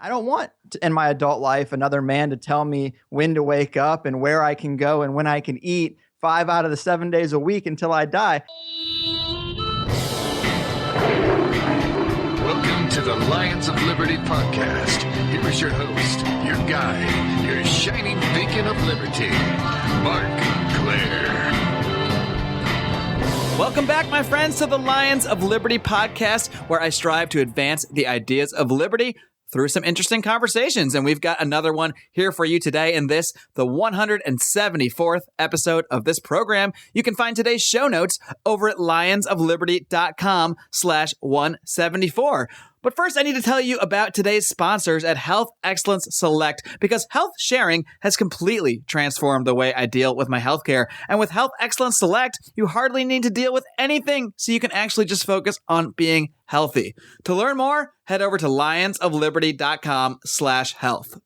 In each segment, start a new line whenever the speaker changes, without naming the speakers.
I don't want in my adult life another man to tell me when to wake up and where I can go and when I can eat 5 out of the 7 days a week until I die.
Welcome to the Lions of Liberty podcast. Here is your host, your guide, your shining beacon of liberty, Marc Clair.
Welcome back, my friends, to the Lions of Liberty podcast, where I strive to advance the ideas of liberty through some interesting conversations. And we've got another one here for you today in this, the 174th episode of this program. You can find today's show notes over at lionsofliberty.com/174. But first, I need to tell you about today's sponsors at Health Excellence Select, because health sharing has completely transformed the way I deal with my healthcare. And with Health Excellence Select, you hardly need to deal with anything, so you can actually just focus on being healthy. To learn more, head over to lionsofliberty.com/health.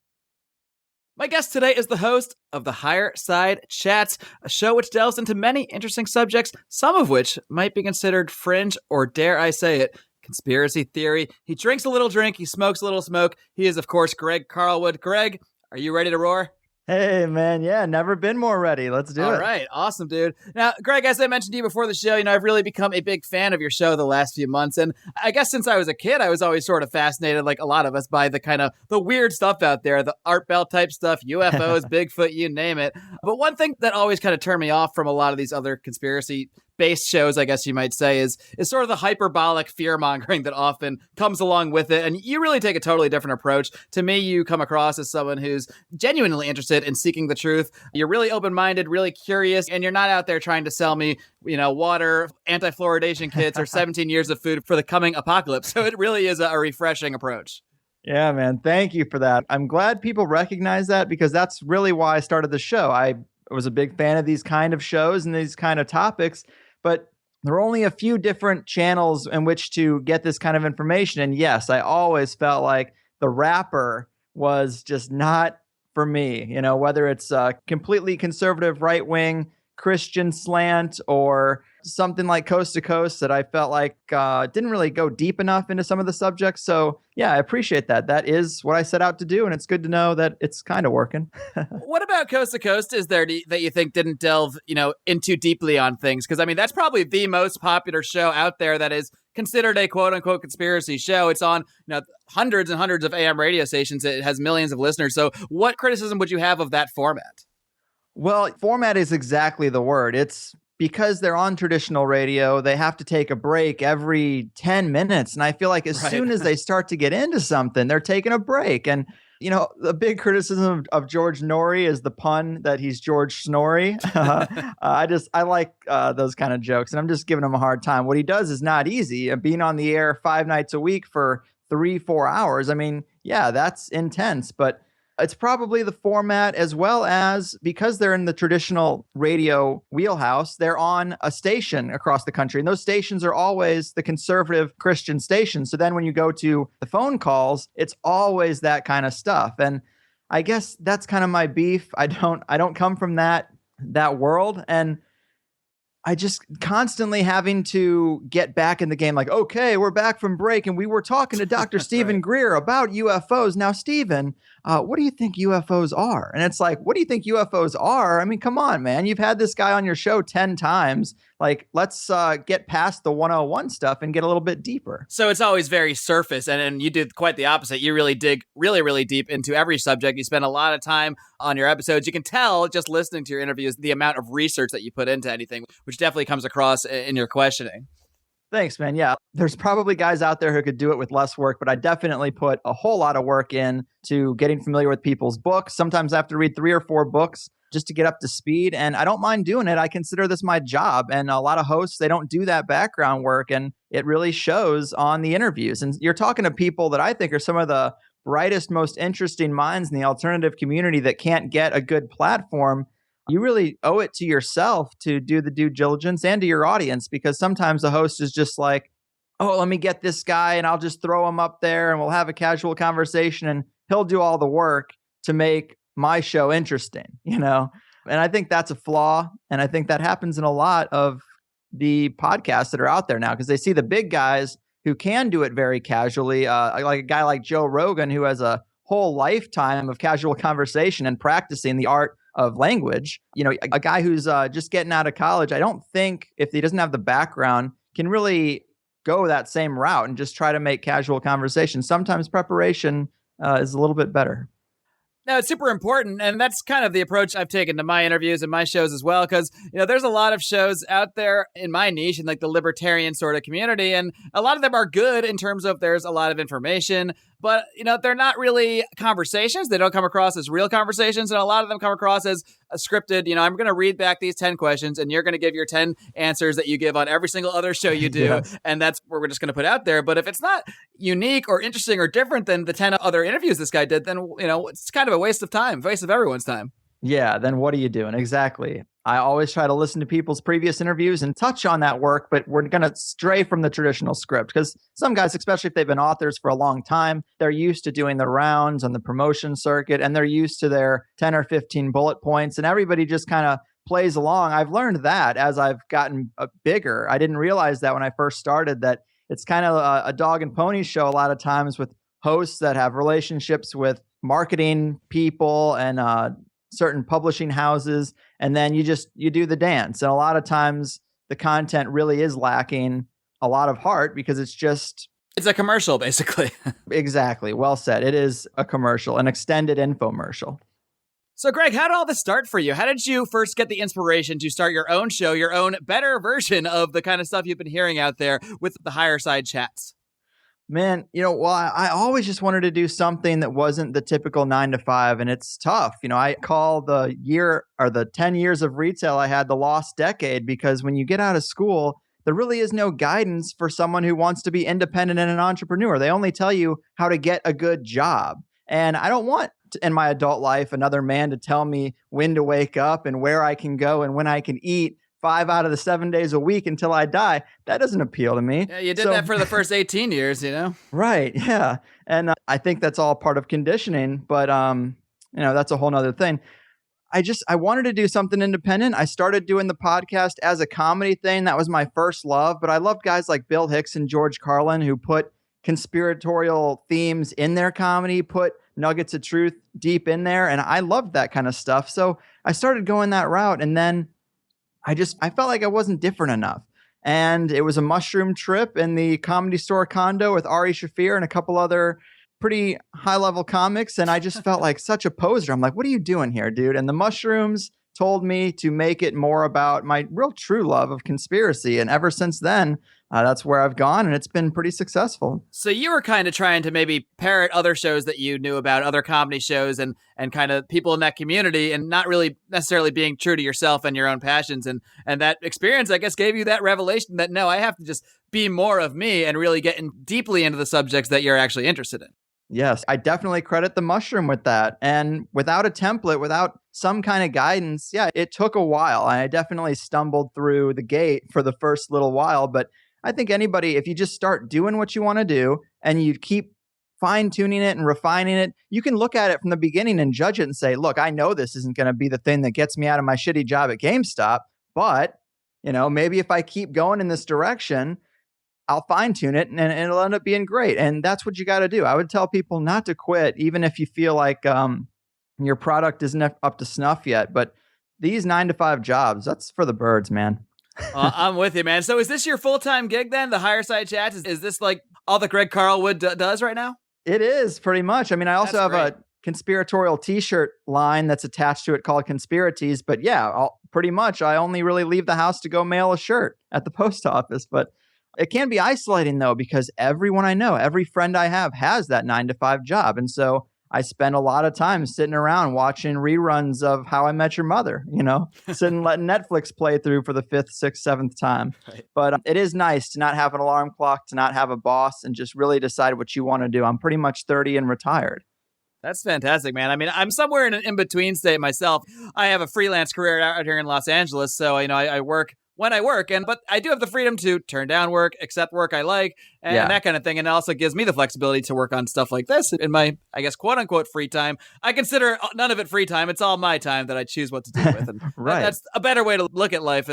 My guest today is the host of the Higherside Chats, a show which delves into many interesting subjects, some of which might be considered fringe, or dare I say it, conspiracy theory. He drinks a little drink, he smokes a little smoke. He is, of course, Greg Carlwood. Greg, are you ready to roar?
Hey, man. Yeah, never been more ready. Let's do it.
All right. Awesome, dude. Now, Greg, as I mentioned to you before the show, I've really become a big fan of your show the last few months. And I guess since I was a kid, I was always sort of fascinated, like a lot of us, by the kind of the weird stuff out there, the Art Bell type stuff, UFOs, Bigfoot, you name it. But one thing that always kind of turned me off from a lot of these other conspiracy based shows, I guess you might say, is sort of the hyperbolic fear-mongering that often comes along with it. And you really take a totally different approach. To me, you come across as someone who's genuinely interested in seeking the truth. You're really open-minded, really curious, and you're not out there trying to sell me, water, anti-fluoridation kits, or 17 years of food for the coming apocalypse. So it really is a refreshing approach.
Yeah, man. Thank you for that. I'm glad people recognize that, because that's really why I started the show. I was a big fan of these kind of shows and these kind of topics, but there are only a few different channels in which to get this kind of information. And yes, I always felt like the rapper was just not for me, whether it's a completely conservative right-wing Christian slant or something like Coast to Coast that I felt like didn't really go deep enough into some of the subjects. So yeah, I appreciate that. That is what I set out to do. And it's good to know that it's kind of working.
What about Coast to Coast is there that you think didn't delve, in too deeply on things? Because that's probably the most popular show out there that is considered a quote unquote conspiracy show. It's on, hundreds and hundreds of AM radio stations. It has millions of listeners. So what criticism would you have of that format?
Well, format is exactly the word. It's because they're on traditional radio, they have to take a break every 10 minutes. And I feel like as soon as they start to get into something, they're taking a break. And, the big criticism of George Norrie is the pun that he's George Snorri. I like those kind of jokes, and I'm just giving him a hard time. What he does is not easy. Being on the air 5 nights a week for 3-4 hours. Yeah, that's intense, but it's probably the format, as well as because they're in the traditional radio wheelhouse, they're on a station across the country. And those stations are always the conservative Christian stations. So then when you go to the phone calls, it's always that kind of stuff. And I guess that's kind of my beef. I don't come from that world. And I just constantly having to get back in the game. Like, okay, we're back from break and we were talking to Dr. Stephen Greer about UFOs. Now, Stephen, what do you think UFOs are? And it's like, what do you think UFOs are? Come on, man. You've had this guy on your show 10 times. Like, let's get past the 101 stuff and get a little bit deeper.
So it's always very surface, and you do quite the opposite. You really dig really, really deep into every subject. You spend a lot of time on your episodes. You can tell just listening to your interviews the amount of research that you put into anything, which definitely comes across in your questioning.
Thanks, man. Yeah, there's probably guys out there who could do it with less work, but I definitely put a whole lot of work in to getting familiar with people's books. Sometimes I have to read 3 or 4 books just to get up to speed, and I don't mind doing it. I consider this my job, and a lot of hosts, they don't do that background work, and it really shows on the interviews. And you're talking to people that I think are some of the brightest, most interesting minds in the alternative community that can't get a good platform. You really owe it to yourself to do the due diligence, and to your audience, because sometimes the host is just like, oh, let me get this guy and I'll just throw him up there and we'll have a casual conversation and he'll do all the work to make my show interesting, And I think that's a flaw. And I think that happens in a lot of the podcasts that are out there now, because they see the big guys who can do it very casually, like a guy like Joe Rogan, who has a whole lifetime of casual conversation and practicing the art of language. A guy who's just getting out of college, I don't think, if he doesn't have the background, can really go that same route and just try to make casual conversation. Sometimes preparation is a little bit better.
No, it's super important, and that's kind of the approach I've taken to my interviews and my shows as well, because, there's a lot of shows out there in my niche, in like the libertarian sort of community, and a lot of them are good in terms of there's a lot of information, but, they're not really conversations. They don't come across as real conversations, and a lot of them come across as scripted. I'm going to read back these 10 questions, and you're going to give your 10 answers that you give on every single other show you do, yes. And that's what we're just going to put out there. But if it's not unique or interesting or different than the 10 other interviews this guy did, then, it's kind of a waste of time, waste of everyone's time.
Yeah, then what are you doing? Exactly. I always try to listen to people's previous interviews and touch on that work, but we're going to stray from the traditional script because some guys, especially if they've been authors for a long time, they're used to doing the rounds on the promotion circuit and they're used to their 10 or 15 bullet points and everybody just kind of plays along. I've learned that as I've gotten bigger. I didn't realize that when I first started, that it's kind of a dog and pony show a lot of times with hosts that have relationships with marketing people and certain publishing houses, and then you do the dance. And a lot of times the content really is lacking a lot of heart because it's
a commercial, basically.
Exactly. Well said. It is a commercial, an extended infomercial.
So, Greg, how did all this start for you? How did you first get the inspiration to start your own show, your own better version of the kind of stuff you've been hearing out there with the Higherside chats?
Man, I always just wanted to do something that wasn't the typical 9 to 5, and it's tough. I call the year or the 10 years of retail I had the lost decade, because when you get out of school, there really is no guidance for someone who wants to be independent and an entrepreneur. They only tell you how to get a good job. And I don't want in my adult life another man to tell me when to wake up and where I can go and when I can eat 5 out of the 7 days a week until I die. That doesn't appeal to me.
Yeah, you did that for the first 18 years,
Right. Yeah. And I think that's all part of conditioning, but that's a whole nother thing. I wanted to do something independent. I started doing the podcast as a comedy thing. That was my first love, but I loved guys like Bill Hicks and George Carlin who put conspiratorial themes in their comedy, put nuggets of truth deep in there. And I loved that kind of stuff. So I started going that route, and then I felt like I wasn't different enough. And it was a mushroom trip in the Comedy Store condo with Ari Shaffir and a couple other pretty high-level comics. And I just felt like such a poser. I'm like, what are you doing here, dude? And the mushrooms told me to make it more about my real true love of conspiracy. And ever since then, that's where I've gone, and it's been pretty successful.
So you were kind of trying to maybe parrot other shows that you knew about, other comedy shows and kind of people in that community, and not really necessarily being true to yourself and your own passions. And that experience, I guess, gave you that revelation that, no, I have to just be more of me and really get deeply into the subjects that you're actually interested in.
Yes, I definitely credit the mushroom with that. And without a template, without some kind of guidance, yeah, it took a while. I definitely stumbled through the gate for the first little while, but I think anybody, if you just start doing what you want to do and you keep fine-tuning it and refining it, you can look at it from the beginning and judge it and say, look, I know this isn't going to be the thing that gets me out of my shitty job at GameStop, but maybe if I keep going in this direction, I'll fine-tune it and it'll end up being great. And that's what you got to do. I would tell people not to quit, even if you feel like your product isn't up to snuff yet. But these 9 to 5 jobs, that's for the birds, man.
I'm with you, man. So is this your full-time gig then, the Higherside Chats? Is this like all that Greg Carlwood does right now?
It is, pretty much. I mean, I also have a conspiratorial t-shirt line that's attached to it called Conspiracies. But yeah, pretty much I only really leave the house to go mail a shirt at the post office. But it can be isolating, though, because everyone I know, every friend I have has that 9 to 5 job. And so I spend a lot of time sitting around watching reruns of How I Met Your Mother, sitting letting Netflix play through for the 5th, 6th, 7th time. Right. But it is nice to not have an alarm clock, to not have a boss, and just really decide what you want to do. I'm pretty much 30 and retired.
That's fantastic, man. I mean, I'm somewhere in an in-between state myself. I have a freelance career out here in Los Angeles, so I work when I work, but I do have the freedom to turn down work, accept work I like, and that kind of thing. And it also gives me the flexibility to work on stuff like this in my, I guess, quote unquote free time. I consider none of it free time. It's all my time that I choose what to do with. And
right.
That's a better way to look at life,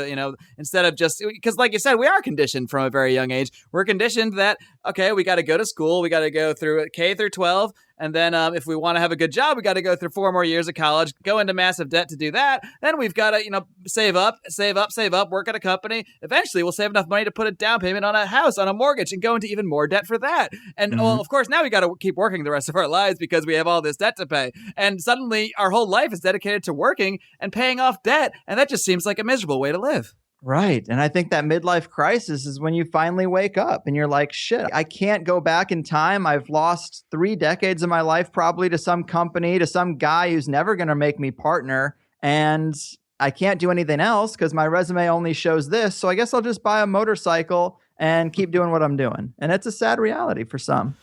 instead of just, because like you said, we are conditioned from a very young age. We're conditioned that okay, we got to go to school. We got to go through K through 12. And then if we want to have a good job, we got to go through 4 more years of college, go into massive debt to do that. Then we've got to, save up, work at a company. Eventually, we'll save enough money to put a down payment on a house, on a mortgage, and go into even more debt for that. And, well, of course, now we got to keep working the rest of our lives because we have all this debt to pay. And suddenly, our whole life is dedicated to working and paying off debt. And that just seems like a miserable way to live.
Right. And I think that midlife crisis is when you finally wake up and you're like, shit, I can't go back in time. I've lost 3 decades of my life probably to some company, to some guy who's never going to make me partner. And I can't do anything else because my resume only shows this. So I guess I'll just buy a motorcycle and keep doing what I'm doing. And it's a sad reality for some.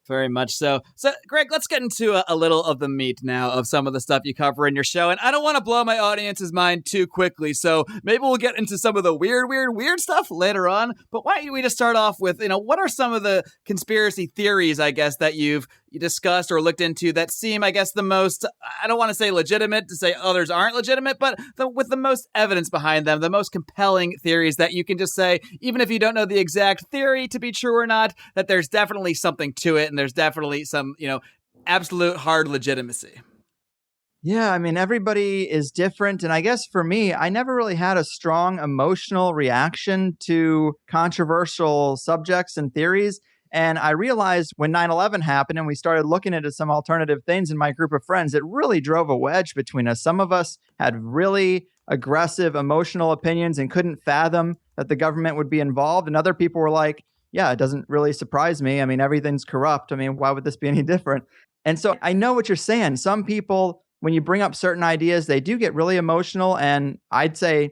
Very much so. So, Greg, let's get into a little of the meat now of some of the stuff you cover in your show. And I don't want to blow my audience's mind too quickly, so maybe we'll get into some of the weird stuff later on. But why don't we just start off with, what are some of the conspiracy theories, I guess, that you've discussed or looked into that seem, I guess, the most, I don't want to say legitimate to say others aren't legitimate, but with the most evidence behind them, the most compelling theories that you can just say, even if you don't know the exact theory to be true or not, that there's definitely something to it and there's definitely some, absolute hard legitimacy.
Yeah, I mean, everybody is different. And I guess for me, I never really had a strong emotional reaction to controversial subjects and theories. And I realized when 9/11 happened and we started looking into some alternative things in my group of friends, it really drove a wedge between us. Some of us had really aggressive emotional opinions and couldn't fathom that the government would be involved. And other people were like, yeah, it doesn't really surprise me. I mean, everything's corrupt. I mean, why would this be any different? And so I know what you're saying. Some people, when you bring up certain ideas, they do get really emotional. And I'd say,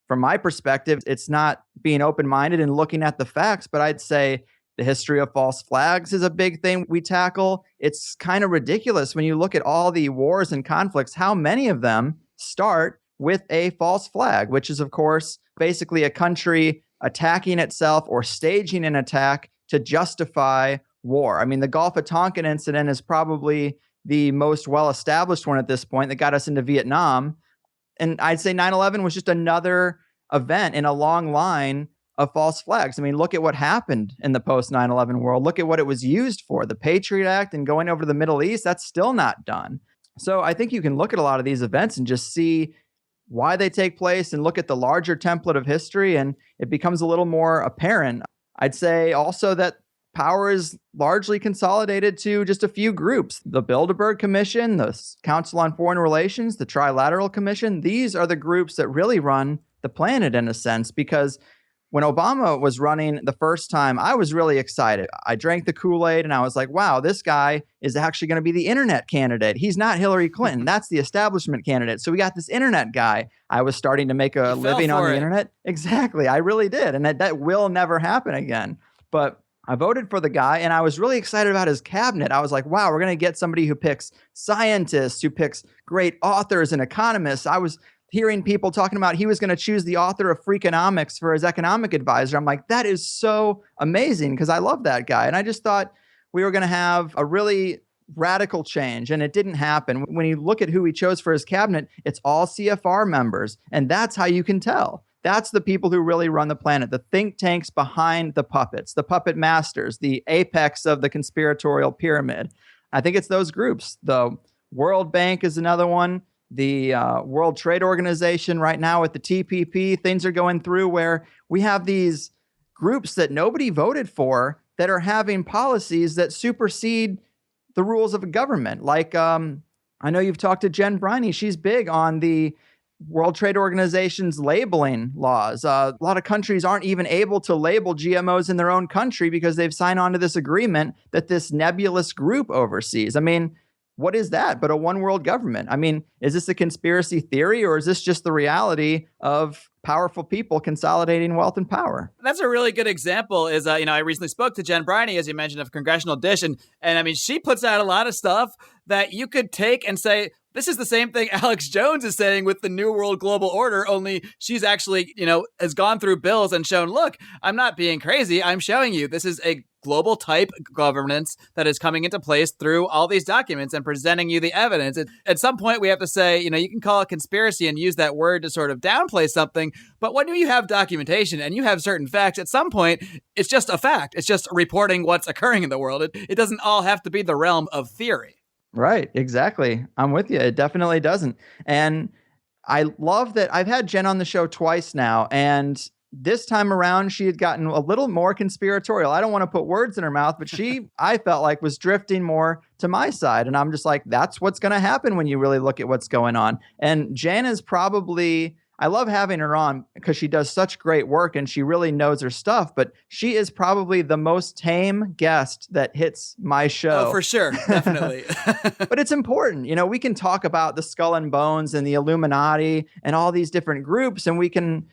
from my perspective, it's not being open-minded and looking at the facts, but I'd say the history of false flags is a big thing we tackle. It's kind of ridiculous when you look at all the wars and conflicts, how many of them start with a false flag, which is, of course, basically a country attacking itself or staging an attack to justify war. I mean, the Gulf of Tonkin incident is probably the most well-established one at this point that got us into Vietnam. And I'd say 9/11 was just another event in a long line of false flags. I mean, look at what happened in the post 9/11 world. Look at what it was used for. The Patriot Act and going over to the Middle East, that's still not done. So I think you can look at a lot of these events and just see why they take place and look at the larger template of history, and it becomes a little more apparent. I'd say also that power is largely consolidated to just a few groups. The Bilderberg Commission, the Council on Foreign Relations, the Trilateral Commission, these are the groups that really run the planet in a sense, because when Obama was running the first time, I was really excited. I drank the Kool-Aid and I was like, wow, this guy is actually going to be the internet candidate. He's not Hillary Clinton. That's the establishment candidate. So we got this internet guy. I was starting to make a living on the internet. Exactly. I really did. And that will never happen again. But I voted for the guy and I was really excited about his cabinet. I was like, wow, we're going to get somebody who picks scientists, who picks great authors and economists. I was hearing people talking about he was going to choose the author of Freakonomics for his economic advisor. I'm like, that is so amazing because I love that guy. And I just thought we were going to have a really radical change, and it didn't happen. When you look at who he chose for his cabinet, it's all CFR members, and that's how you can tell. That's the people who really run the planet, the think tanks behind the puppets, the puppet masters, the apex of the conspiratorial pyramid. I think it's those groups. The World Bank is another one. The World Trade Organization right now with the TPP, things are going through where we have these groups that nobody voted for that are having policies that supersede the rules of a government. Like, I know you've talked to Jen Briney. She's big on the World Trade Organization's labeling laws. A lot of countries aren't even able to label GMOs in their own country because they've signed on to this agreement that this nebulous group oversees. I mean, what is that but a one world government? I mean, is this a conspiracy theory or is this just the reality of powerful people consolidating wealth and power?
That's a really good example is, I recently spoke to Jen Briney, as you mentioned, of Congressional Dish. And I mean, she puts out a lot of stuff that you could take and say, This is the same thing Alex Jones is saying with the New World Global Order, only she's actually, has gone through bills and shown, look, I'm not being crazy. I'm showing you this is a global type governance that is coming into place through all these documents and presenting you the evidence. At some point, we have to say, you can call it conspiracy and use that word to sort of downplay something. But when you have documentation and you have certain facts, at some point, it's just a fact. It's just reporting what's occurring in the world. It doesn't all have to be the realm of theory.
Right, exactly. I'm with you. It definitely doesn't. And I love that I've had Jen on the show twice now, and this time around, she had gotten a little more conspiratorial. I don't want to put words in her mouth, but she, I felt like, was drifting more to my side. And I'm just like, that's what's going to happen when you really look at what's going on. And Jen is probably, I love having her on because she does such great work and she really knows her stuff, but she is probably the most tame guest that hits my show.
Oh, for sure. Definitely.
But it's important. We can talk about the skull and bones and the Illuminati and all these different groups, and we can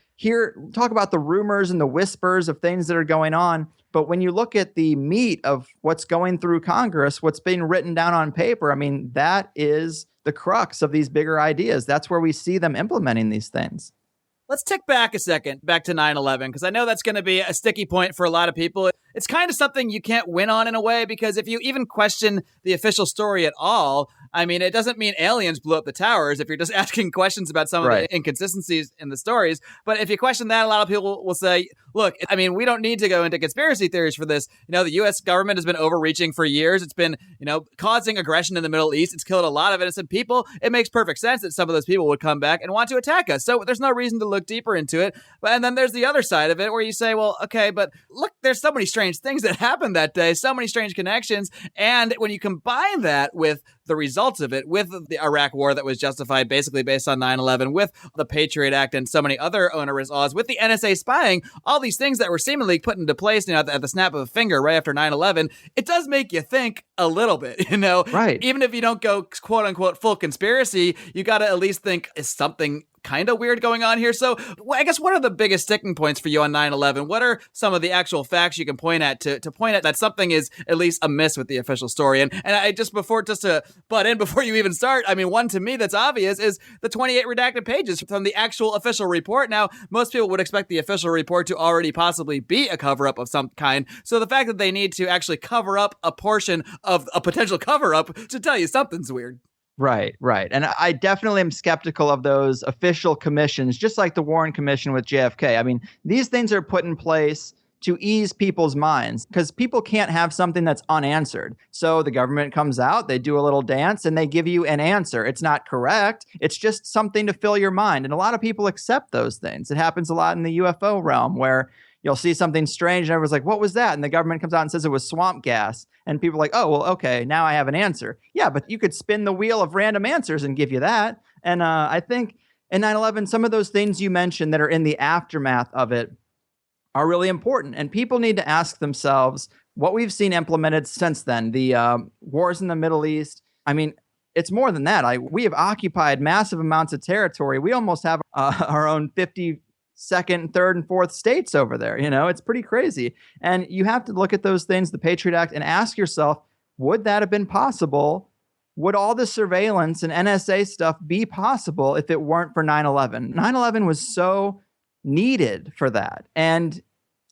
talk about the rumors and the whispers of things that are going on. But when you look at the meat of what's going through Congress, what's being written down on paper, I mean, that is the crux of these bigger ideas. That's where we see them implementing these things.
Let's tick back a second, back to 9/11, because I know that's going to be a sticky point for a lot of people. It's kind of something you can't win on in a way, because if you even question the official story at all, I mean, it doesn't mean aliens blew up the towers if you're just asking questions about some of the inconsistencies in the stories. But if you question that, a lot of people will say, look, I mean, we don't need to go into conspiracy theories for this. The U.S. government has been overreaching for years. It's been, causing aggression in the Middle East. It's killed a lot of innocent people. It makes perfect sense that some of those people would come back and want to attack us. So there's no reason to look deeper into it. And then there's the other side of it where you say, well, okay, but look, there's so many strange things that happened that day, so many strange connections. And when you combine that with the results of it, with the Iraq war that was justified basically based on 9/11, with the Patriot Act and so many other onerous laws, with the NSA spying, all these things that were seemingly put into place, at the snap of a finger right after 9/11, it does make you think a little bit,
Right.
Even if you don't go quote unquote full conspiracy, you got to at least think, is something kind of weird going on here? So I guess what are the biggest sticking points for you on 9/11? What are some of the actual facts you can point at to point at that something is at least amiss with the official story? And I just to butt in before you even start, I mean, one to me that's obvious is the 28 redacted pages from the actual official report. Now, most people would expect the official report to already possibly be a cover-up of some kind. So the fact that they need to actually cover up a portion of a potential cover-up to tell you something's weird.
Right. And I definitely am skeptical of those official commissions, just like the Warren Commission with JFK. I mean, these things are put in place to ease people's minds because people can't have something that's unanswered. So the government comes out, they do a little dance, and they give you an answer. It's not correct. It's just something to fill your mind. And a lot of people accept those things. It happens a lot in the UFO realm where you'll see something strange and everyone's like, what was that? And the government comes out and says it was swamp gas. And people are like, oh, well, okay, now I have an answer. Yeah, but you could spin the wheel of random answers and give you that. And I think in 9/11, some of those things you mentioned that are in the aftermath of it are really important. And people need to ask themselves what we've seen implemented since then. The wars in the Middle East. I mean, it's more than that. We have occupied massive amounts of territory. We almost have our own 52nd, 3rd, and 4th states over there. It's pretty crazy. And you have to look at those things, the Patriot Act, and ask yourself, would that have been possible? Would all the surveillance and NSA stuff be possible if it weren't for 9/11? 9/11 was so needed for that. And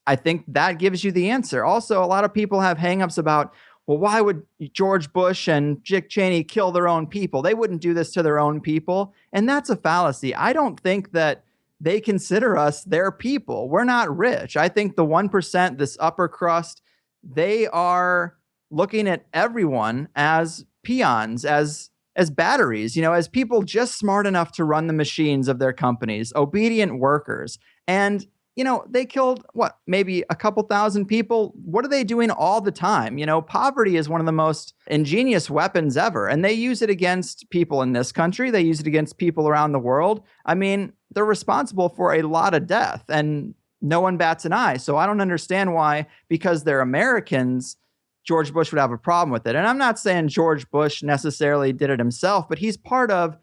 I think that gives you the answer. Also, a lot of people have hangups about, well, why would George Bush and Dick Cheney kill their own people? They wouldn't do this to their own people. And that's a fallacy. I don't think that they consider us their people. We're not rich. I think the 1%, this upper crust, they are looking at everyone as peons, as batteries, as people just smart enough to run the machines of their companies, obedient workers. And, they killed, maybe a couple thousand people. What are they doing all the time? Poverty is one of the most ingenious weapons ever. And they use it against people in this country. They use it against people around the world. I mean, they're responsible for a lot of death and no one bats an eye. So I don't understand why, because they're Americans, George Bush would have a problem with it. And I'm not saying George Bush necessarily did it himself, but he's part of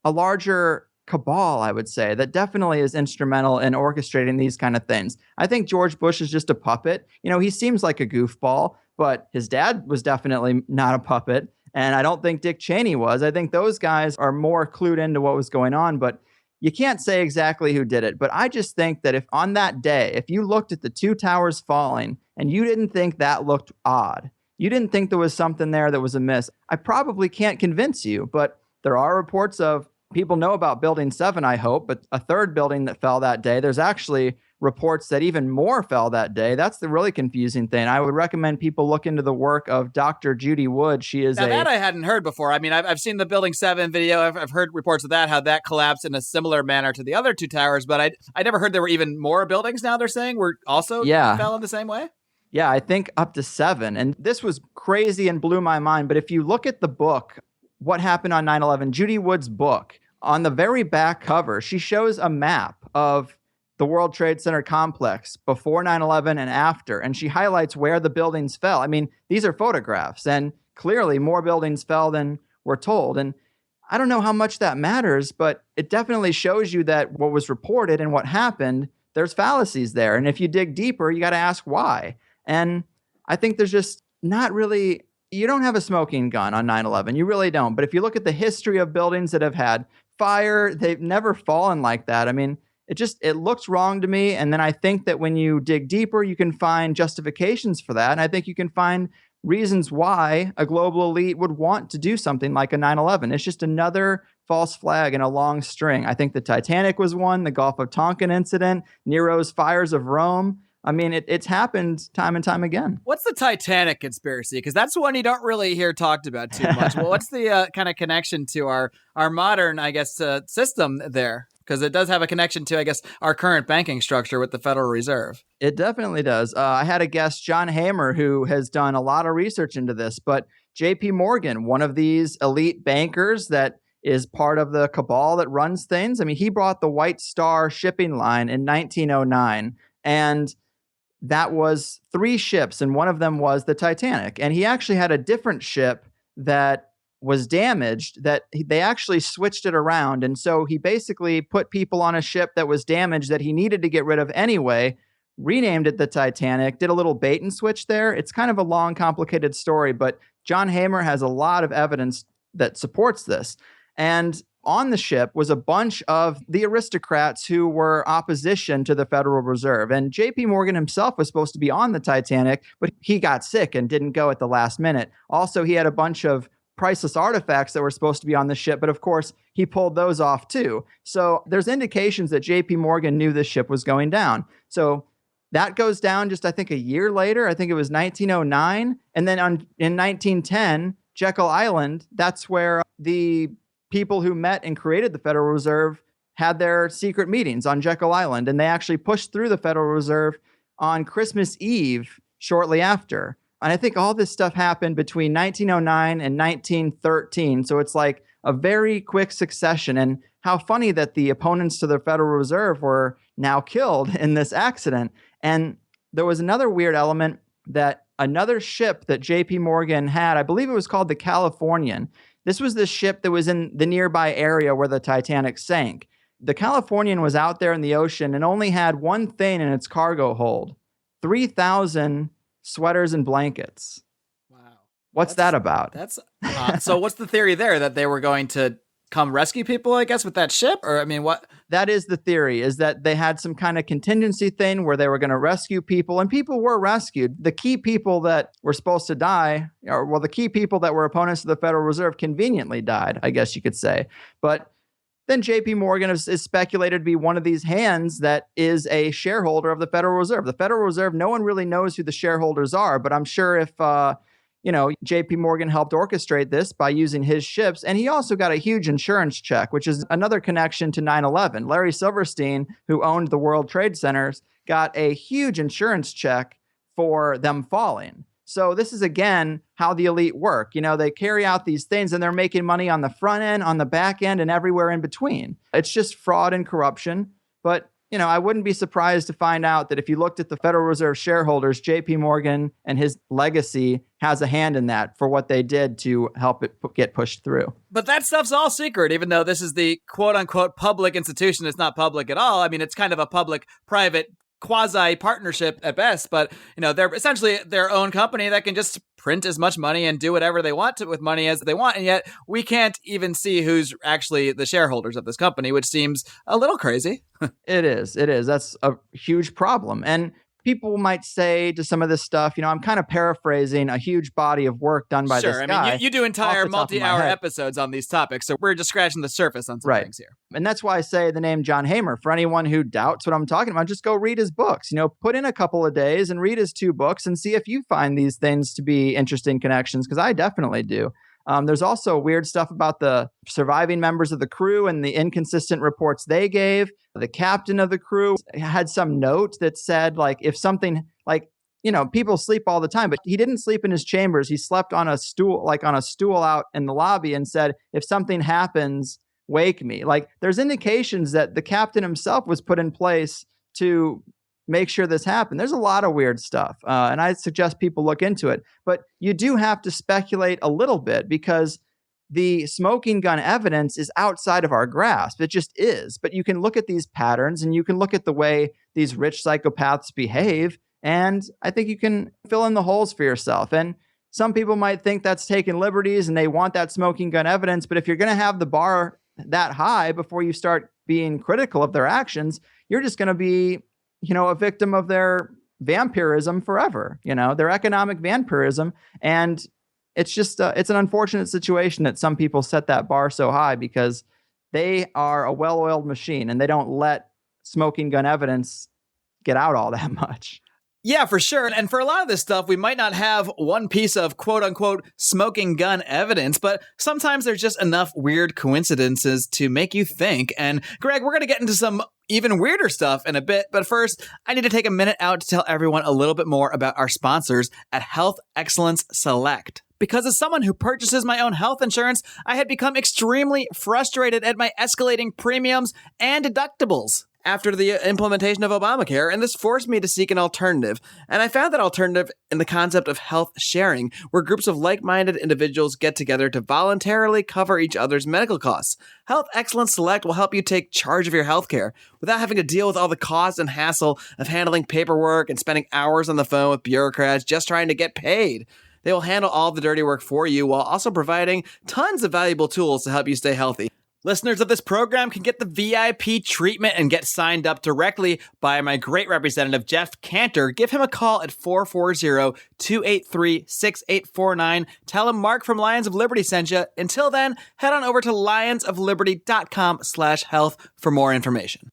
a larger cabal, I would say, that definitely is instrumental in orchestrating these kind of things. I think George Bush is just a puppet. He seems like a goofball, but his dad was definitely not a puppet. And I don't think Dick Cheney was. I think those guys are more clued into what was going on, but you can't say exactly who did it. But I just think that if on that day, if you looked at the two towers falling and you didn't think that looked odd, you didn't think there was something there that was amiss, I probably can't convince you. But there are reports of people know about Building 7, I hope, but a third building that fell that day. There's actually reports that even more fell that day. That's the really confusing thing. I would recommend people look into the work of Dr. Judy Wood. She is
that I hadn't heard before. I mean, I've seen the Building 7 video. I've heard reports of that, how that collapsed in a similar manner to the other two towers, but I never heard there were even more buildings now they're saying were also fell in the same way.
Yeah, I think up to 7. And this was crazy and blew my mind. But if you look at the book, What Happened on 9/11, Judy Wood's book, on the very back cover, she shows a map of the World Trade Center complex before 9/11 and after, and she highlights where the buildings fell. I mean, these are photographs, and clearly more buildings fell than we're told. And I don't know how much that matters, but it definitely shows you that what was reported and what happened, there's fallacies there. And if you dig deeper, you got to ask why. And I think there's just not really, you don't have a smoking gun on 9/11. You really don't. But if you look at the history of buildings that have had fire, they've never fallen like that. I mean, it looks wrong to me. And then I think that when you dig deeper, you can find justifications for that. And I think you can find reasons why a global elite would want to do something like a 9/11. It's just another false flag in a long string. I think the Titanic was one, the Gulf of Tonkin incident, Nero's fires of Rome. I mean, it's happened time and time again.
What's the Titanic conspiracy? Because that's one you don't really hear talked about too much. Well, what's the kind of connection to our modern, I guess, system there? Because it does have a connection to, I guess, our current banking structure with the Federal Reserve.
It definitely does. I had a guest, John Hamer, who has done a lot of research into this. But J.P. Morgan, one of these elite bankers that is part of the cabal that runs things. I mean, he brought the White Star shipping line in 1909. And that was 3 ships, and one of them was the Titanic. And he actually had a different ship that was damaged that they actually switched it around. And so he basically put people on a ship that was damaged that he needed to get rid of anyway, renamed it the Titanic, did a little bait and switch there. It's kind of a long, complicated story, but John Hamer has a lot of evidence that supports this. And on the ship was a bunch of the aristocrats who were opposition to the Federal Reserve. And J.P. Morgan himself was supposed to be on the Titanic, but he got sick and didn't go at the last minute. Also, he had a bunch of priceless artifacts that were supposed to be on the ship, but of course, he pulled those off too. So there's indications that J.P. Morgan knew this ship was going down. So that goes down just, I think, a year later. I think it was 1909. And then in 1910, Jekyll Island, that's where the people who met and created the Federal Reserve had their secret meetings on Jekyll Island. And they actually pushed through the Federal Reserve on Christmas Eve shortly after. And I think all this stuff happened between 1909 and 1913. So it's like a very quick succession. And how funny that the opponents to the Federal Reserve were now killed in this accident. And there was another weird element that another ship that J.P. Morgan had, I believe it was called the Californian. This was the ship that was in the nearby area where the Titanic sank. The Californian was out there in the ocean and only had one thing in its cargo hold, 3,000 sweaters and blankets.
Wow.
What's that about?
That's so what's the theory there, that they were going to come rescue people, I guess, with that ship? Or, I mean, what?
That is the theory, is that they had some kind of contingency thing where they were going to rescue people, and people were rescued. The key people that were supposed to die, the key people that were opponents of the Federal Reserve conveniently died, I guess you could say. But then J.P. Morgan is speculated to be one of these hands that is a shareholder of the Federal Reserve. The Federal Reserve, no one really knows who the shareholders are, but I'm sure if J.P. Morgan helped orchestrate this by using his ships. And he also got a huge insurance check, which is another connection to 9/11. Larry Silverstein, who owned the World Trade Centers, got a huge insurance check for them falling. So this is, again, how the elite work. They carry out these things and they're making money on the front end, on the back end, and everywhere in between. It's just fraud and corruption. But I wouldn't be surprised to find out that if you looked at the Federal Reserve shareholders, J.P. Morgan and his legacy has a hand in that for what they did to help it get pushed through.
But that stuff's all secret, even though this is the quote-unquote public institution. It's not public at all. I mean, it's kind of a public-private quasi-partnership at best, but they're essentially their own company that can just print as much money and do whatever they want to with money as they want, and yet we can't even see who's actually the shareholders of this company, which seems a little crazy.
It is. That's a huge problem. And people might say to some of this stuff, I'm kind of paraphrasing a huge body of work done by this guy.
Sure. I mean, you do entire multi-hour episodes on these topics, so we're just scratching the surface on some things here.
And that's why I say the name John Hamer. For anyone who doubts what I'm talking about, just go read his books. Put in a couple of days and read his 2 books and see if you find these things to be interesting connections, because I definitely do. There's also weird stuff about the surviving members of the crew and the inconsistent reports they gave. The captain of the crew had some note that said, like, if something, like, people sleep all the time, but he didn't sleep in his chambers. He slept on a stool out in the lobby, and said, if something happens, wake me. Like, there's indications that the captain himself was put in place to make sure this happened. There's a lot of weird stuff, and I suggest people look into it. But you do have to speculate a little bit, because the smoking gun evidence is outside of our grasp. It just is. But you can look at these patterns, and you can look at the way these rich psychopaths behave, and I think you can fill in the holes for yourself. And some people might think that's taking liberties and they want that smoking gun evidence. But if you're going to have the bar that high before you start being critical of their actions, you're just going to be a victim of their vampirism forever, their economic vampirism. And it's just, it's an unfortunate situation that some people set that bar so high, because they are a well-oiled machine and they don't let smoking gun evidence get out all that much.
Yeah, for sure. And for a lot of this stuff, we might not have one piece of quote unquote smoking gun evidence, but sometimes there's just enough weird coincidences to make you think. And Greg, we're going to get into some even weirder stuff in a bit. But first, I need to take a minute out to tell everyone a little bit more about our sponsors at Health Excellence Select. Because as someone who purchases my own health insurance, I had become extremely frustrated at my escalating premiums and deductibles after the implementation of Obamacare, and this forced me to seek an alternative. And I found that alternative in the concept of health sharing, where groups of like-minded individuals get together to voluntarily cover each other's medical costs. Health Excellence Select will help you take charge of your healthcare without having to deal with all the cost and hassle of handling paperwork and spending hours on the phone with bureaucrats just trying to get paid. They will handle all the dirty work for you while also providing tons of valuable tools to help you stay healthy. Listeners of this program can get the VIP treatment and get signed up directly by my great representative, Jeff Cantor. Give him a call at 440-283-6849. Tell him Mark from Lions of Liberty sent you. Until then, head on over to lionsofliberty.com/health for more information.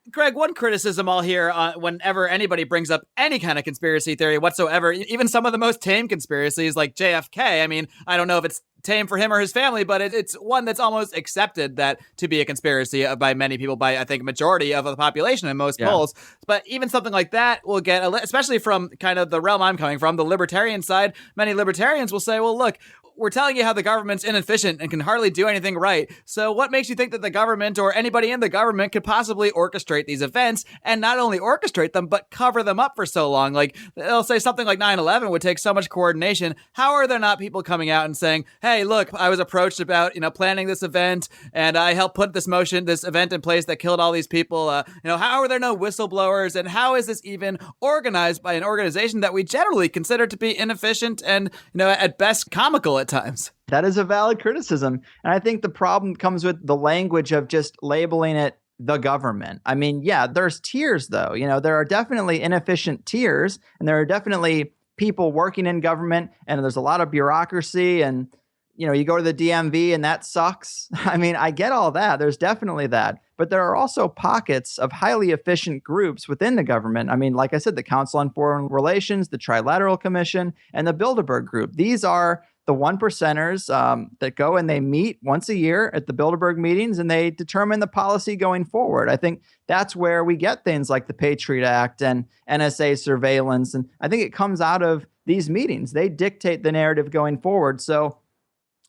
Greg, one criticism I'll hear whenever anybody brings up any kind of conspiracy theory whatsoever, even some of the most tame conspiracies like JFK. I mean, I don't know if it's tame for him or his family, but it's one that's almost accepted that to be a conspiracy by many people, by I think majority of the population in most polls. But even something like that will get, especially from kind of the realm I'm coming from, the libertarian side, many libertarians will say, well, look, we're telling you how the government's inefficient and can hardly do anything right. So what makes you think that the government or anybody in the government could possibly orchestrate these events, and not only orchestrate them, but cover them up for so long? Like, they'll say something like 9/11 would take so much coordination. How are there not people coming out and saying, hey, look, I was approached about, planning this event, and I helped put this event in place that killed all these people. How are there no whistleblowers? And how is this even organized by an organization that we generally consider to be inefficient and, at best comical at times?
That is a valid criticism. And I think the problem comes with the language of just labeling it the government. I mean, yeah, there's tiers though. There are definitely inefficient tiers, and there are definitely people working in government, and there's a lot of bureaucracy, and you go to the DMV and that sucks. I mean, I get all that. There's definitely that. But there are also pockets of highly efficient groups within the government. I mean, like I said, the Council on Foreign Relations, the Trilateral Commission, and the Bilderberg Group. These are the 1%ers that go and they meet once a year at the Bilderberg meetings, and they determine the policy going forward. I think that's where we get things like the Patriot Act and NSA surveillance. And I think it comes out of these meetings. They dictate the narrative going forward. So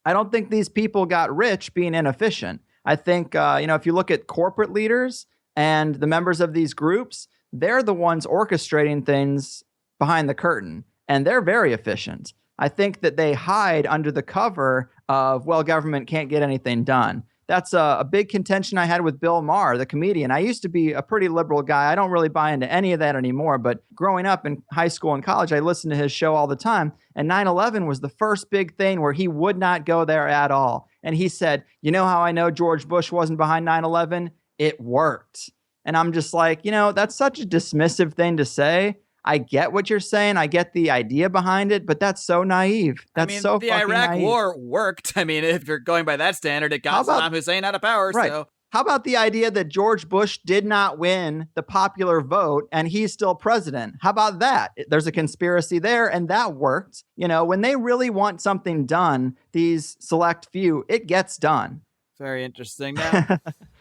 I don't think these people got rich being inefficient. I think, if you look at corporate leaders and the members of these groups, they're the ones orchestrating things behind the curtain, and they're very efficient. I think that they hide under the cover of, well, government can't get anything done. that's a big contention I had with Bill Maher, the comedian. I used to be a pretty liberal guy. I don't really buy into any of that anymore. But growing up in high school and college, I listened to his show all the time. And 9/11 was the first big thing where he would not go there at all. And he said, you know how I know George Bush wasn't behind 9/11? It worked. And I'm just like, that's such a dismissive thing to say. I get what you're saying. I get the idea behind it, but that's so naive. That's so fucking naive.
The Iraq War worked. I mean, if you're going by that standard, it got Saddam Hussein out of power.
Right.
So.
How about the idea that George Bush did not win the popular vote and he's still president? How about that? There's a conspiracy there, and that worked. When they really want something done, these select few, it gets done.
Very interesting. Now,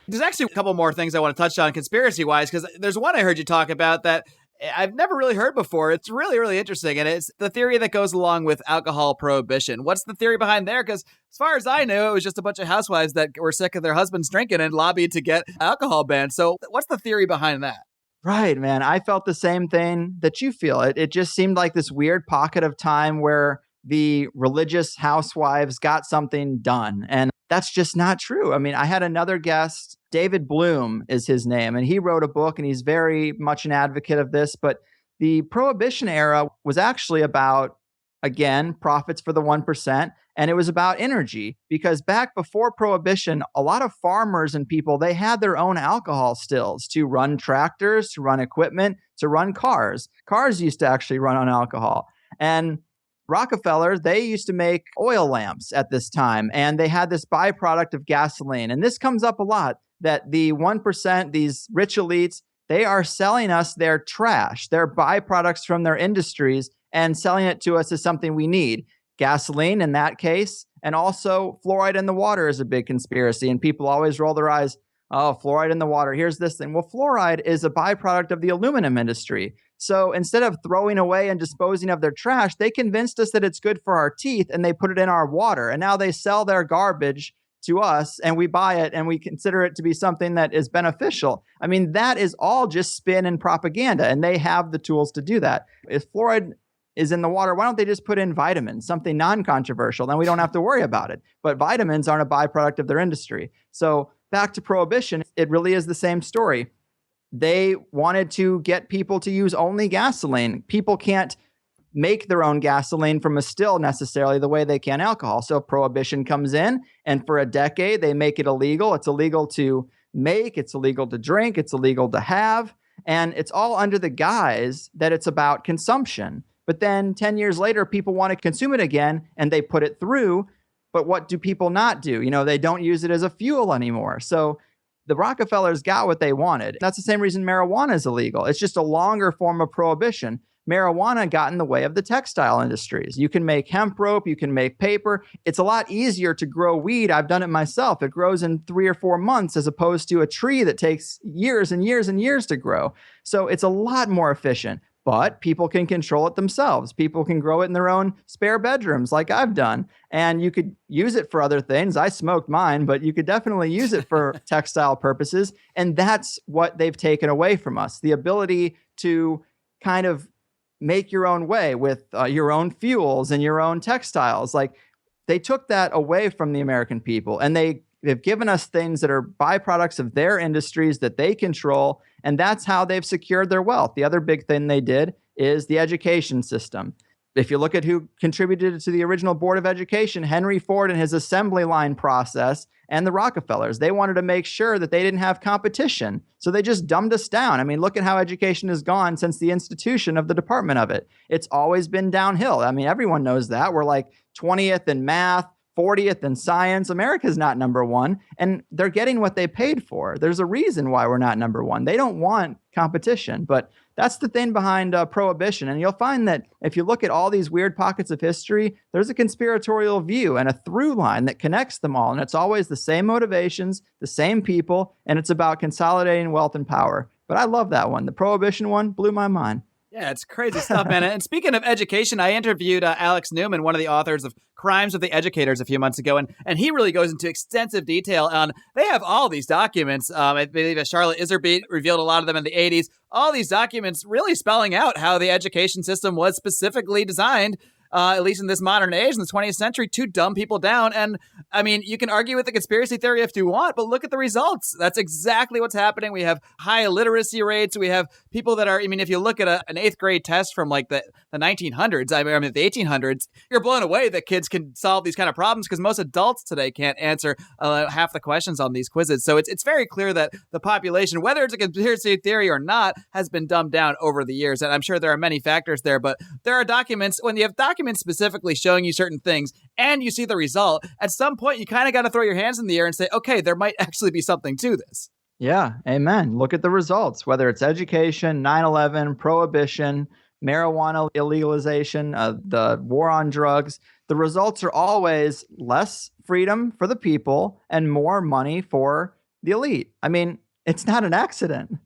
there's actually a couple more things I want to touch on conspiracy-wise, because there's one I heard you talk about that I've never really heard before. It's really, really interesting. And it's the theory that goes along with alcohol prohibition. What's the theory behind there? Because as far as I knew, it was just a bunch of housewives that were sick of their husbands drinking and lobbied to get alcohol banned. So what's the theory behind that?
Right, man. I felt the same thing that you feel. It just seemed like this weird pocket of time where the religious housewives got something done. And that's just not true. I mean, I had another guest, David Bloom is his name, and he wrote a book and he's very much an advocate of this. But the Prohibition era was actually about, again, profits for the 1%. And it was about energy, because back before Prohibition, a lot of farmers and people, they had their own alcohol stills to run tractors, to run equipment, to run cars. Cars used to actually run on alcohol. And Rockefellers, they used to make oil lamps at this time, and they had this byproduct of gasoline. And this comes up a lot, that the 1%, these rich elites, they are selling us their trash, their byproducts from their industries, and selling it to us as something we need. Gasoline in that case, and also fluoride in the water is a big conspiracy. And people always roll their eyes, oh, fluoride in the water. Here's this thing. Well, fluoride is a byproduct of the aluminum industry. So instead of throwing away and disposing of their trash, they convinced us that it's good for our teeth and they put it in our water. And now they sell their garbage to us and we buy it and we consider it to be something that is beneficial. I mean, that is all just spin and propaganda, and they have the tools to do that. If fluoride is in the water, why don't they just put in vitamins, something non-controversial? Then we don't have to worry about it. But vitamins aren't a byproduct of their industry. So back to Prohibition, it really is the same story. They wanted to get people to use only gasoline. People can't make their own gasoline from a still necessarily the way they can alcohol. So Prohibition comes in, and for a decade, they make it illegal. It's illegal to make, it's illegal to drink, it's illegal to have. And it's all under the guise that it's about consumption. But then 10 years later, people want to consume it again, and they put it through. But what do people not do? They don't use it as a fuel anymore. So the Rockefellers got what they wanted. That's the same reason marijuana is illegal. It's just a longer form of prohibition. Marijuana got in the way of the textile industries. You can make hemp rope, you can make paper. It's a lot easier to grow weed. I've done it myself. It grows in 3 or 4 months as opposed to a tree that takes years and years and years to grow. So it's a lot more efficient. But people can control it themselves. People can grow it in their own spare bedrooms like I've done. And you could use it for other things. I smoked mine, but you could definitely use it for textile purposes. And that's what they've taken away from us. The ability to kind of make your own way with your own fuels and your own textiles. Like, they took that away from the American people, and they've given us things that are byproducts of their industries that they control, and that's how they've secured their wealth. The other big thing they did is the education system. If you look at who contributed to the original Board of Education, Henry Ford and his assembly line process, and the Rockefellers, they wanted to make sure that they didn't have competition. So they just dumbed us down. I mean, look at how education has gone since the institution of the department of it. It's always been downhill. I mean, everyone knows that. We're like 20th in math, 40th in science. America's not number one, and they're getting what they paid for. There's a reason why we're not number one. They don't want competition, but that's the thing behind Prohibition. And you'll find that if you look at all these weird pockets of history, there's a conspiratorial view and a through line that connects them all. And it's always the same motivations, the same people, and it's about consolidating wealth and power. But I love that one. The Prohibition one blew my mind.
Yeah, it's crazy stuff, man. And speaking of education, I interviewed Alex Newman, one of the authors of Crimes of the Educators, a few months ago, and he really goes into extensive detail on, they have all these documents. I believe Charlotte Iserbyt revealed a lot of them in the 80s. All these documents really spelling out how the education system was specifically designed at least in this modern age, in the 20th century, to dumb people down. And I mean, you can argue with the conspiracy theory if you want, but look at the results. That's exactly what's happening. We have high illiteracy rates. We have people that are, I mean, if you look at an 8th grade test from like the 1900s, I mean, the 1800s, you're blown away that kids can solve these kind of problems because most adults today can't answer half the questions on these quizzes. So it's very clear that the population, whether it's a conspiracy theory or not, has been dumbed down over the years. And I'm sure there are many factors there, but there are documents, when you have documents specifically showing you certain things and you see the result, at some point you kind of got to throw your hands in the air and say, okay, there might actually be something to this.
Yeah, amen. Look at the results, whether it's education, 9/11, prohibition, marijuana illegalization, the war on drugs. The results are always less freedom for the people and more money for the elite. I mean, it's not an accident.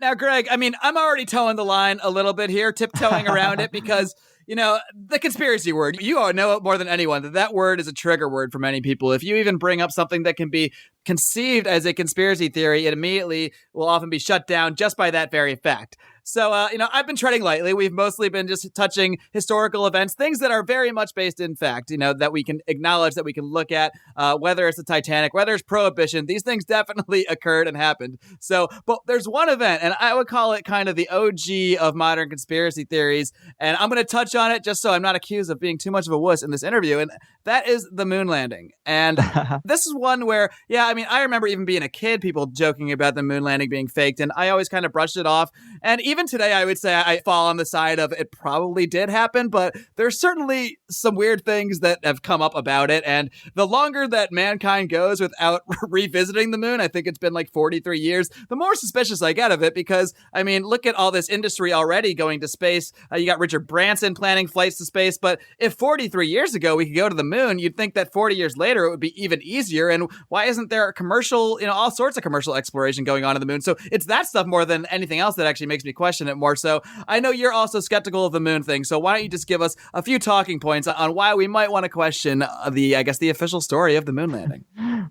Now, Greg, I mean, I'm already towing the line a little bit here, tiptoeing around it because, you know, the conspiracy word, you all know it more than anyone, that word is a trigger word for many people. If you even bring up something that can be conceived as a conspiracy theory, it immediately will often be shut down just by that very fact. So, you know, I've been treading lightly. We've mostly been just touching historical events, things that are very much based in fact, you know, that we can acknowledge, that we can look at, whether it's the Titanic, whether it's prohibition. These things definitely occurred and happened. So, but there's one event, and I would call it kind of the OG of modern conspiracy theories. And I'm going to touch on it just so I'm not accused of being too much of a wuss in this interview. And that is the moon landing. And this is one where, yeah, I mean, I remember even being a kid, people joking about the moon landing being faked. And I always kind of brushed it off. And even today, I would say I fall on the side of it probably did happen, but there's certainly some weird things that have come up about it. And the longer that mankind goes without revisiting the moon, I think it's been like 43 years, the more suspicious I get of it because, I mean, look at all this industry already going to space. You got Richard Branson planning flights to space, but if 43 years ago we could go to the moon, you'd think that 40 years later it would be even easier. And why isn't there a commercial, you know, all sorts of commercial exploration going on in the moon? So it's that stuff more than anything else that actually makes me question it more. So I know you're also skeptical of the moon thing. So why don't you just give us a few talking points on why we might want to question the official story of the moon landing?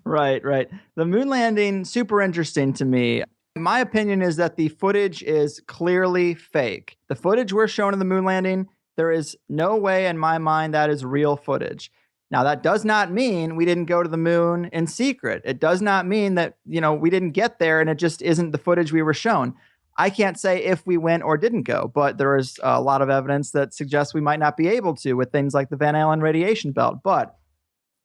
Right. The moon landing, super interesting to me. My opinion is that the footage is clearly fake. The footage we're shown in the moon landing, there is no way in my mind that is real footage. Now, that does not mean we didn't go to the moon in secret. It does not mean that, you know, we didn't get there and it just isn't the footage we were shown. I can't say if we went or didn't go, but there is a lot of evidence that suggests we might not be able to with things like the Van Allen radiation belt. But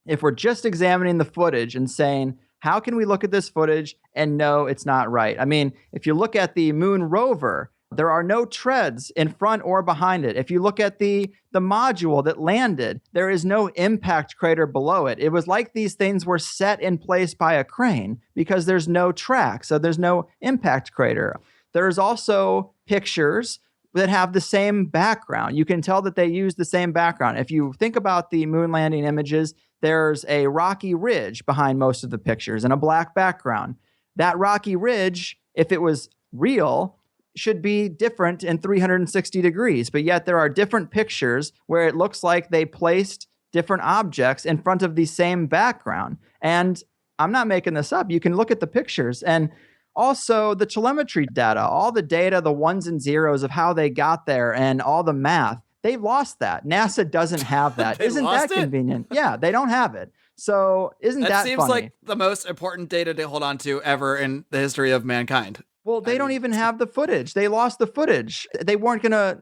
if we're just examining the footage and saying, how can we look at this footage and know it's not right? I mean, if you look at the moon rover, there are no treads in front or behind it. If you look at the module that landed, there is no impact crater below it. It was like these things were set in place by a crane because there's no track, so there's no impact crater. There's also pictures that have the same background. You can tell that they use the same background. If you think about the moon landing images, there's a rocky ridge behind most of the pictures and a black background. That rocky ridge, if it was real, should be different in 360 degrees. But yet there are different pictures where it looks like they placed different objects in front of the same background. And I'm not making this up. You can look at the pictures and also the telemetry data, all the data, the ones and zeros of how they got there and all the math. They've lost that. NASA doesn't have that. Isn't that convenient? Yeah, they don't have it. So isn't that funny?
That seems like the most important data to hold on to ever in the history of mankind.
Well, they don't even have the footage. They lost the footage. They weren't going to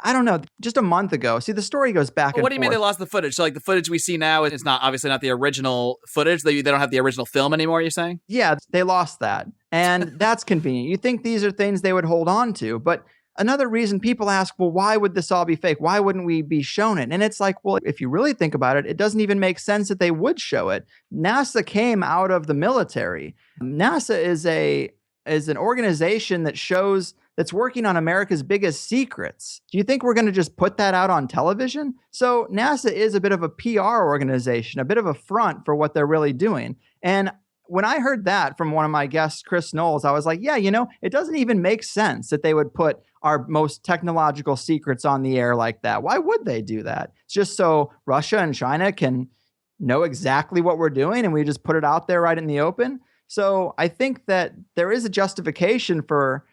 I don't know, just a month ago. See, the story goes back and forth.
What do you mean they lost the footage? So like the footage we see now is not obviously not the original footage. They don't have the original film anymore, you're saying?
Yeah, they lost that. And that's convenient. You think these are things they would hold on to. But another reason people ask, well, why would this all be fake? Why wouldn't we be shown it? And it's like, well, if you really think about it, it doesn't even make sense that they would show it. NASA came out of the military. NASA is an organization that's working on America's biggest secrets. Do you think we're going to just put that out on television? So NASA is a bit of a PR organization, a bit of a front for what they're really doing. And when I heard that from one of my guests, Chris Knowles, I was like, yeah, you know, it doesn't even make sense that they would put our most technological secrets on the air like that. Why would they do that? It's just so Russia and China can know exactly what we're doing and we just put it out there right in the open. So I think that there is a justification for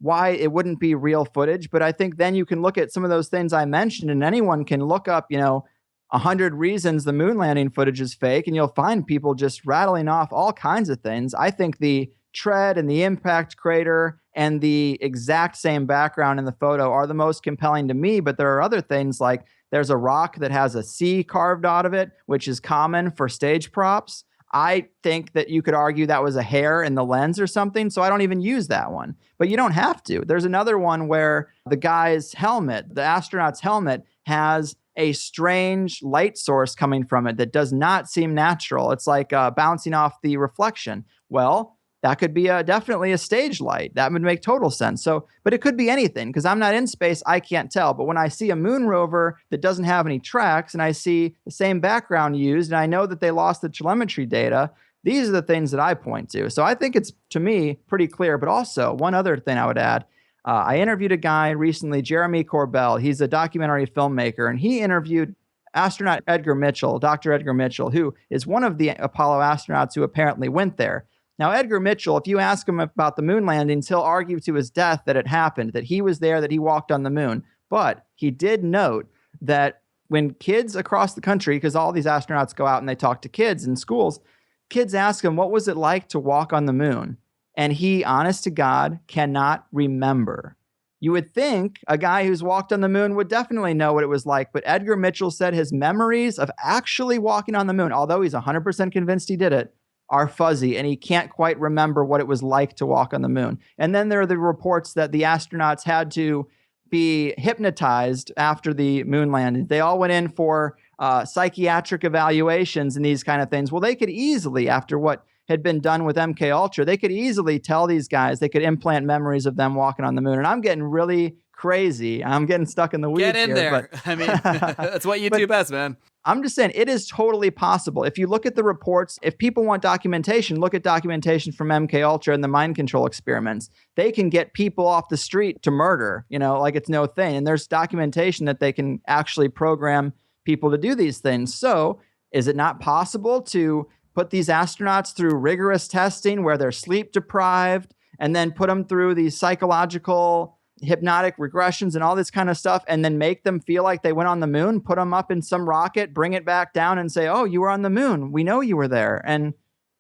why it wouldn't be real footage. But I think then you can look at some of those things I mentioned, and anyone can look up, 100 reasons the moon landing footage is fake, and you'll find people just rattling off all kinds of things. I think the tread and the impact crater and the exact same background in the photo are the most compelling to me. But there are other things, like there's a rock that has a C carved out of it, which is common for stage props. I think that you could argue that was a hair in the lens or something, so I don't even use that one. But you don't have to. There's another one where the guy's helmet, the astronaut's helmet, has a strange light source coming from it that does not seem natural. It's like bouncing off the reflection. Well, that could be definitely a stage light. That would make total sense. So, but it could be anything, because I'm not in space, I can't tell. But when I see a moon rover that doesn't have any tracks, and I see the same background used, and I know that they lost the telemetry data, these are the things that I point to. So I think it's, to me, pretty clear. But also, one other thing I would add, I interviewed a guy recently, Jeremy Corbell. He's a documentary filmmaker, and he interviewed astronaut Edgar Mitchell, Dr. Edgar Mitchell, who is one of the Apollo astronauts who apparently went there. Now, Edgar Mitchell, if you ask him about the moon landings, he'll argue to his death that it happened, that he was there, that he walked on the moon. But he did note that when kids across the country, because all these astronauts go out and they talk to kids in schools, kids ask him, what was it like to walk on the moon? And he, honest to God, cannot remember. You would think a guy who's walked on the moon would definitely know what it was like. But Edgar Mitchell said his memories of actually walking on the moon, although he's 100% convinced he did it, are fuzzy, and he can't quite remember what it was like to walk on the moon. And then there are the reports that the astronauts had to be hypnotized after the moon landing. They all went in for psychiatric evaluations and these kind of things. Well, they could easily, after what had been done with MK Ultra, they could easily tell these guys, they could implant memories of them walking on the moon. And I'm getting really crazy. I'm getting stuck in the weeds.
Get in
here,
there.
But,
I mean, that's what you do best, man.
I'm just saying it is totally possible. If you look at the reports, if people want documentation, look at documentation from MK Ultra and the mind control experiments. They can get people off the street to murder, like it's no thing. And there's documentation that they can actually program people to do these things. So is it not possible to put these astronauts through rigorous testing where they're sleep deprived, and then put them through these psychological hypnotic regressions and all this kind of stuff, and then make them feel like they went on the moon, put them up in some rocket, bring it back down and say, oh, you were on the moon. We know you were there. And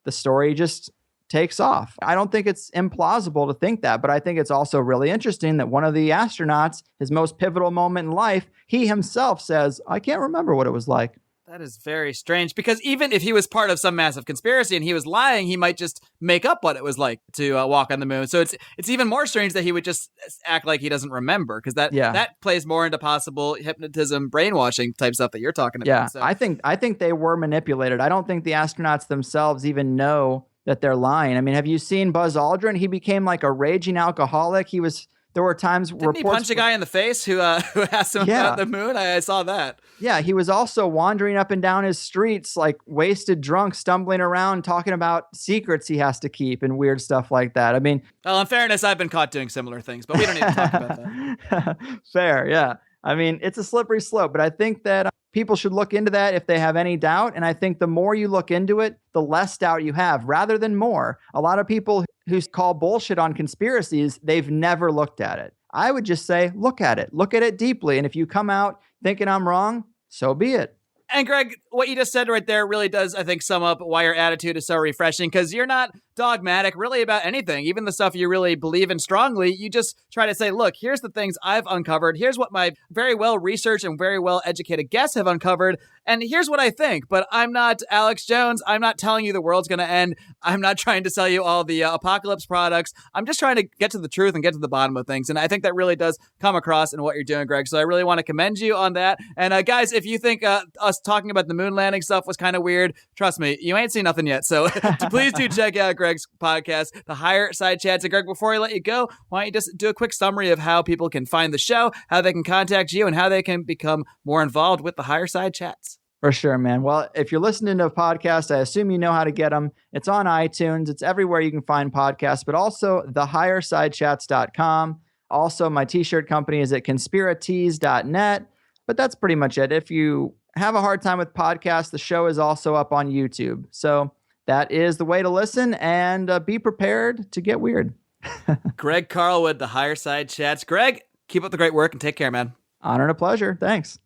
the story just takes off. I don't think it's implausible to think that, but I think it's also really interesting that one of the astronauts, his most pivotal moment in life, he himself says, I can't remember what it was like.
That is very strange, because even if he was part of some massive conspiracy and he was lying, he might just make up what it was like to walk on the moon. So it's even more strange that he would just act like he doesn't remember, because that plays more into possible hypnotism, brainwashing type stuff that you're talking about.
Yeah,
so.
I think they were manipulated. I don't think the astronauts themselves even know that they're lying. I mean, have you seen Buzz Aldrin? He became like a raging alcoholic. There were times
Didn't he punch a guy in the face who asked him about the moon? I saw that.
Yeah, he was also wandering up and down his streets like wasted drunk, stumbling around, talking about secrets he has to keep and weird stuff like that. I mean,
well, in fairness, I've been caught doing similar things, but we don't need to talk about that.
Fair, yeah. I mean, it's a slippery slope, but I think that people should look into that if they have any doubt. And I think the more you look into it, the less doubt you have, rather than more. A lot of people who call bullshit on conspiracies, they've never looked at it. I would just say, look at it deeply. And if you come out thinking I'm wrong, so be it.
And Greg, what you just said right there really does, I think, sum up why your attitude is so refreshing, because you're not dogmatic really about anything, even the stuff you really believe in strongly. You just try to say, look, here's the things I've uncovered. Here's what my very well researched and very well educated guests have uncovered. And here's what I think. But I'm not Alex Jones. I'm not telling you the world's going to end. I'm not trying to sell you all the apocalypse products. I'm just trying to get to the truth and get to the bottom of things. And I think that really does come across in what you're doing, Greg. So I really want to commend you on that. And guys, if you think us talking about the moon landing stuff was kind of weird, trust me, you ain't seen nothing yet. So please do check out Greg's podcast, the Higherside Chats. And Greg, before I let you go, why don't you just do a quick summary of how people can find the show, how they can contact you, and how they can become more involved with the Higherside Chats?
For sure, man. Well, if you're listening to a podcast, I assume you know how to get them. It's on iTunes. It's everywhere you can find podcasts, but also thehighersidechats.com. Also, my t-shirt company is at conspiratees.net. But that's pretty much it. If you have a hard time with podcasts, the show is also up on YouTube. So that is the way to listen, and be prepared to get weird.
Greg Carlwood, the Higherside Chats. Greg, keep up the great work and take care, man.
Honor and a pleasure. Thanks.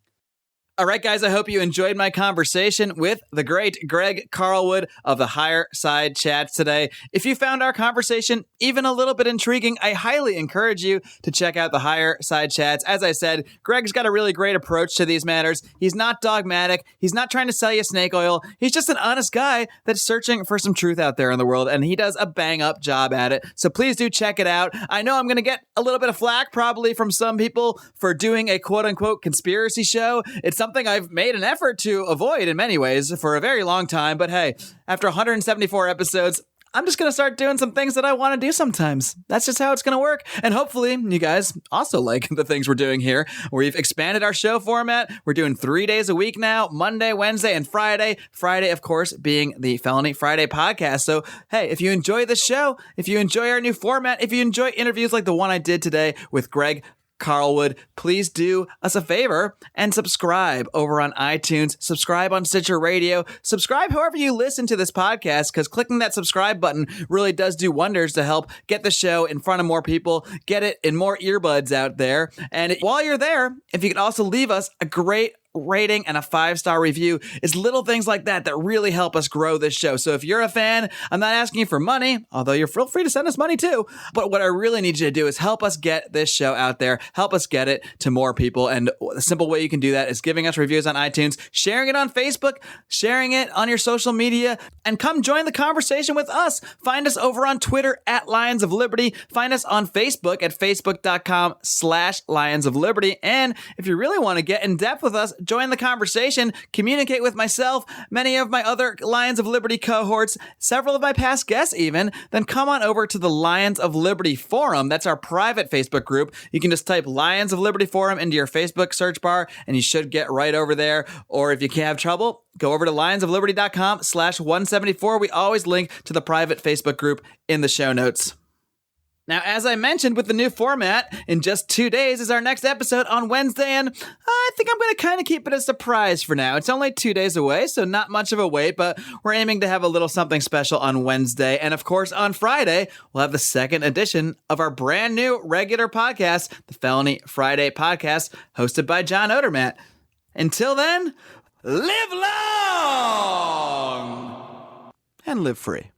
All right, guys, I hope you enjoyed my conversation with the great Greg Carlwood of the Higherside Chats today. If you found our conversation even a little bit intriguing, I highly encourage you to check out the Higherside Chats. As I said, Greg's got a really great approach to these matters. He's not dogmatic. He's not trying to sell you snake oil. He's just an honest guy that's searching for some truth out there in the world, and he does a bang-up job at it. So please do check it out. I know I'm going to get a little bit of flack probably from some people for doing a quote-unquote conspiracy show. It's something I've made an effort to avoid in many ways for a very long time. But hey, after 174 episodes, I'm just going to start doing some things that I want to do sometimes. That's just how it's going to work. And hopefully you guys also like the things we're doing here. We've expanded our show format. We're doing 3 days a week now, Monday, Wednesday, and Friday. Friday, of course, being the Felony Friday podcast. So, hey, if you enjoy the show, if you enjoy our new format, if you enjoy interviews like the one I did today with Greg Carlwood, please do us a favor and subscribe over on iTunes, subscribe on Stitcher Radio, subscribe however you listen to this podcast, because clicking that subscribe button really does do wonders to help get the show in front of more people, get it in more earbuds out there. And while you're there, if you could also leave us a great rating and a 5-star review, is little things like that that really help us grow this show. So if you're a fan, I'm not asking you for money, although you're feel free to send us money too. But what I really need you to do is help us get this show out there, help us get it to more people. And the simple way you can do that is giving us reviews on iTunes, sharing it on Facebook, sharing it on your social media, and come join the conversation with us. Find us over on Twitter at Lions of Liberty. Find us on Facebook at facebook.com/Lions of Liberty. And if you really want to get in depth with us, join the conversation, communicate with myself, many of my other Lions of Liberty cohorts, several of my past guests even, then come on over to the Lions of Liberty Forum. That's our private Facebook group. You can just type Lions of Liberty Forum into your Facebook search bar, and you should get right over there. Or if you can't have trouble, go over to lionsofliberty.com/174. We always link to the private Facebook group in the show notes. Now, as I mentioned with the new format, in just 2 days is our next episode on Wednesday, and I think I'm going to kind of keep it a surprise for now. It's only 2 days away, so not much of a wait, but we're aiming to have a little something special on Wednesday. And of course, on Friday, we'll have the second edition of our brand new regular podcast, the Felony Friday podcast, hosted by John Odermatt. Until then, live long and live free.